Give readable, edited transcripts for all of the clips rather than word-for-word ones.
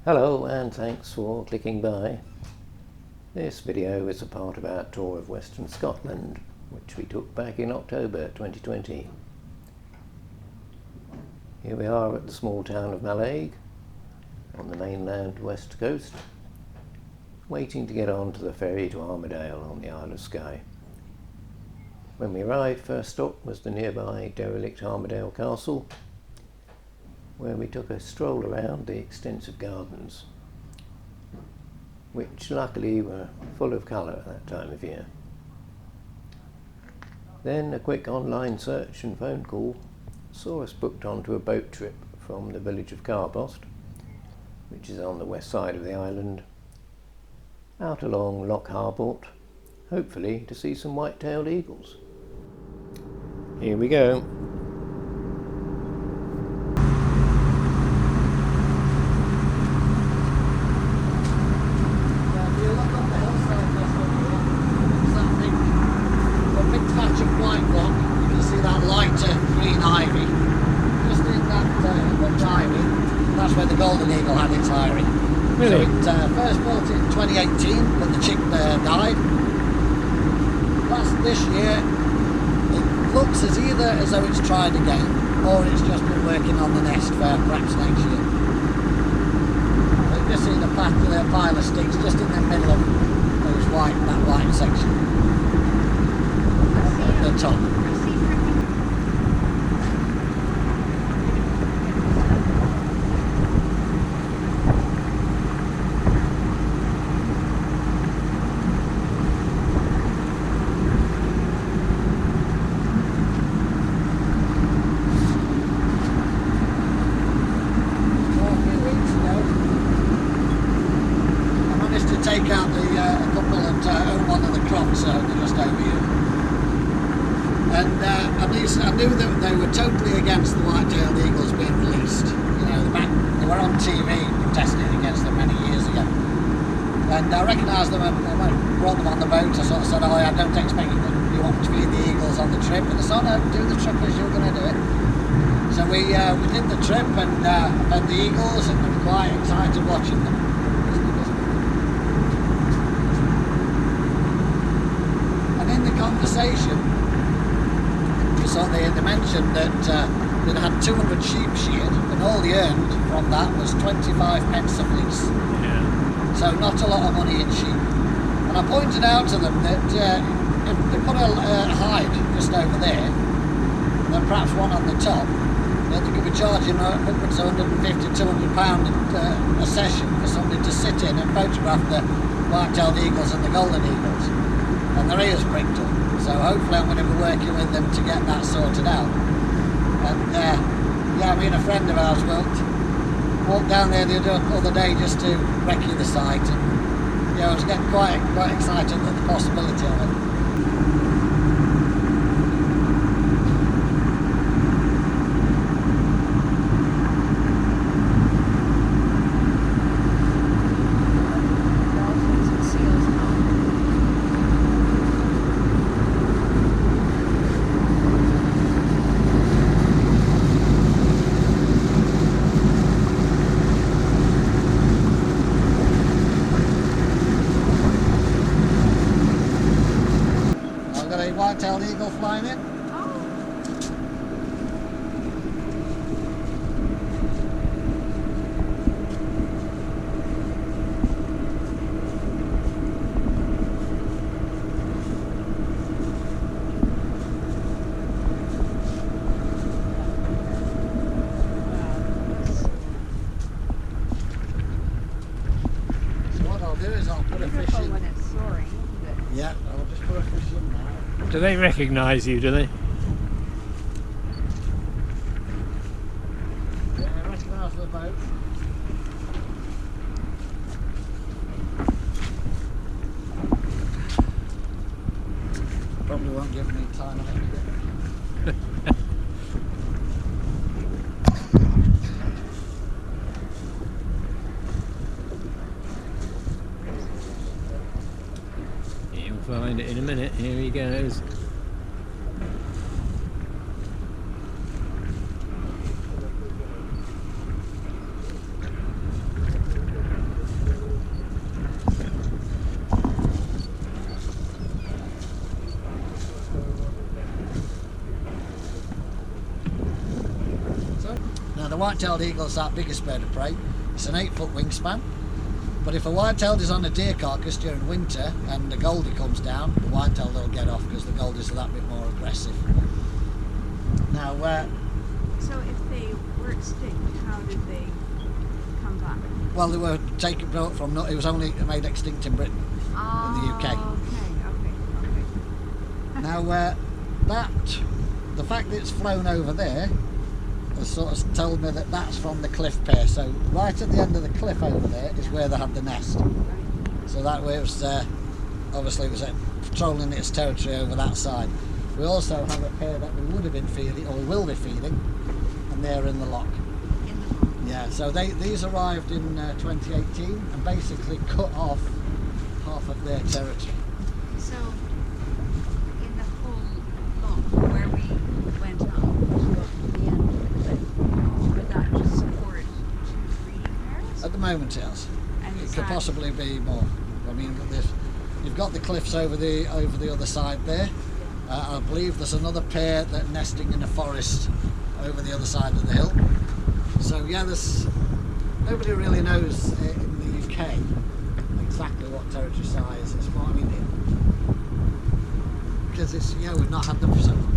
Hello and thanks for clicking by. This video is a part of our tour of Western Scotland, which we took back in October 2020. Here we are at the small town of Mallaig on the mainland west coast, waiting to get on to the ferry to Armadale on the Isle of Skye. When we arrived, first stop was the nearby derelict Armadale Castle, where we took a stroll around the extensive gardens, which luckily were full of colour at that time of year. Then a quick online search and phone call saw us booked onto a boat trip from the village of Carbost, which is on the west side of the island, out along Loch Harport, hopefully to see some white-tailed eagles. Here we go. That's where the golden eagle had its eyrie. Really? So it first built in 2018 when the chick died. This year, it looks as though it's tried again, or it's just been working on the nest for perhaps next year. You've just seen a pile of sticks just in the middle of that white section at the top. Take out a couple that own one of the crops just over here. And I knew that they were totally against the white-tailed eagles being released. You know, they were on TV protesting against them many years ago. And I recognised them and when I brought them on the boat, I sort of said, "Oh, I don't expect you want to feed the eagles on the trip." And they said, "Oh, no, do the trip as you're going to do it." So we did the trip and fed the eagles and were quite excited watching them. Conversation, we saw they mentioned that they'd had 200 sheep sheared and all they earned from that was 25 pence a fleece. Yeah. So not a lot of money in sheep. And I pointed out to them that if they put a hide just over there and then perhaps one on the top, then they could be charging upwards of £150–200 a session for somebody to sit in and photograph the white-tailed eagles and the golden eagles. And their ears pricked up. So hopefully I'm going to be working with them to get that sorted out. And me and a friend of ours walked down there the other day just to recce the site, and I was getting quite excited at the possibility of it. White-tailed eagle flying in. So what I'll do is I'll put a fish in. When it's soaring, isn't it? Yeah, I'll just put a fish in now. Do they recognise you, do they? Yeah, I recognise the boat. Probably won't give me time to get it. You'll find it in a minute. Here he goes. the white-tailed eagle is our biggest bird of prey. It's an 8-foot wingspan. But if a white-tailed is on a deer carcass during winter and the goldie comes down, the white-tailed will get off because the goldies are that bit more aggressive. Now, so if they were extinct, how did they come back? well, they were taken brought from. It was only made extinct in Britain, in the UK. Okay. Now, the fact that it's flown over there has sort of told me that that's from the cliff pair. So right at the end of the cliff over there is where they had the nest. So that way it was, obviously it was patrolling its territory over that side. We also have a pair that we would have been feeding, or we will be feeding, and they're in the loch. Yeah, so these arrived in 2018 and basically cut off half of their territory. So in the whole loch where we went up to the end of the cliff, would that just support 2 breeding pairs? At the moment, yes. And It is could that- possibly be more. I mean, you've got the cliffs over the other side there. I believe there's another pair that are nesting in a forest over the other side of the hill. So yeah, nobody really knows in the UK exactly what territory size it's more. I mean, because we've not had them for so long.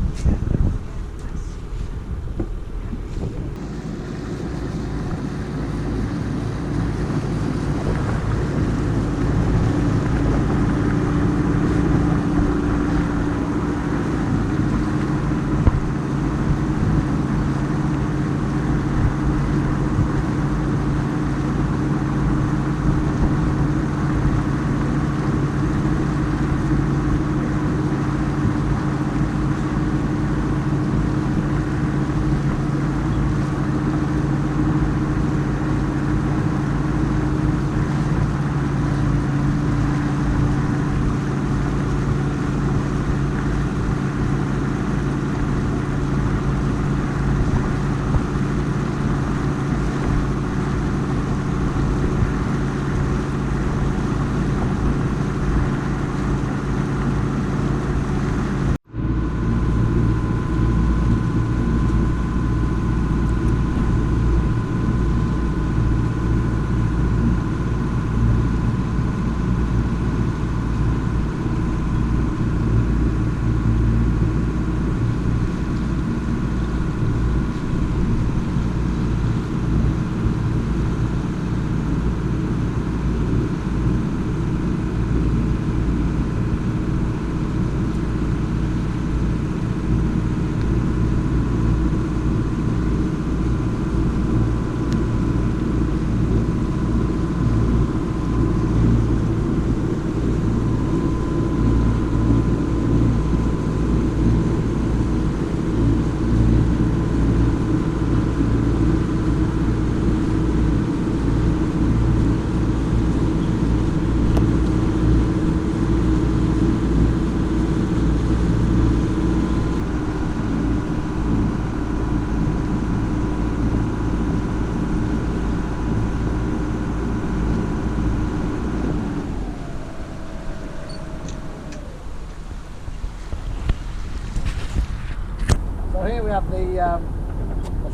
So here we have the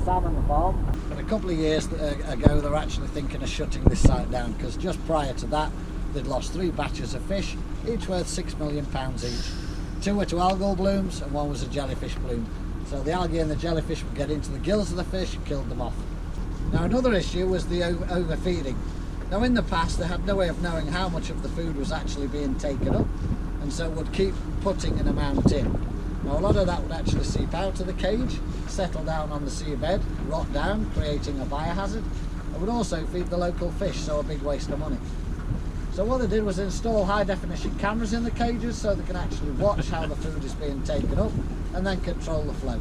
salmon farm. But a couple of years ago they were actually thinking of shutting this site down because just prior to that they'd lost 3 batches of fish, each worth £6 million each. 2 were to algal blooms and 1 was a jellyfish bloom. So the algae and the jellyfish would get into the gills of the fish and killed them off. Now another issue was the overfeeding. Now in the past they had no way of knowing how much of the food was actually being taken up, and so would keep putting an amount in. Now a lot of that would actually seep out of the cage, settle down on the seabed, rot down, creating a biohazard. It would also feed the local fish, so a big waste of money. So what they did was install high definition cameras in the cages so they can actually watch how the food is being taken up and then control the flow.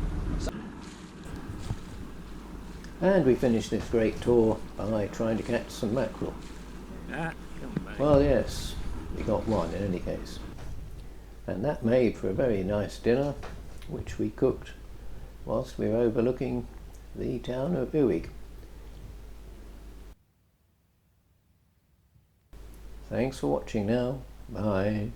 And we finished this great tour by trying to catch some mackerel. Well, yes, we got one in any case. And that made for a very nice dinner, which we cooked whilst we were overlooking the town of Uig. Thanks for watching now. Bye.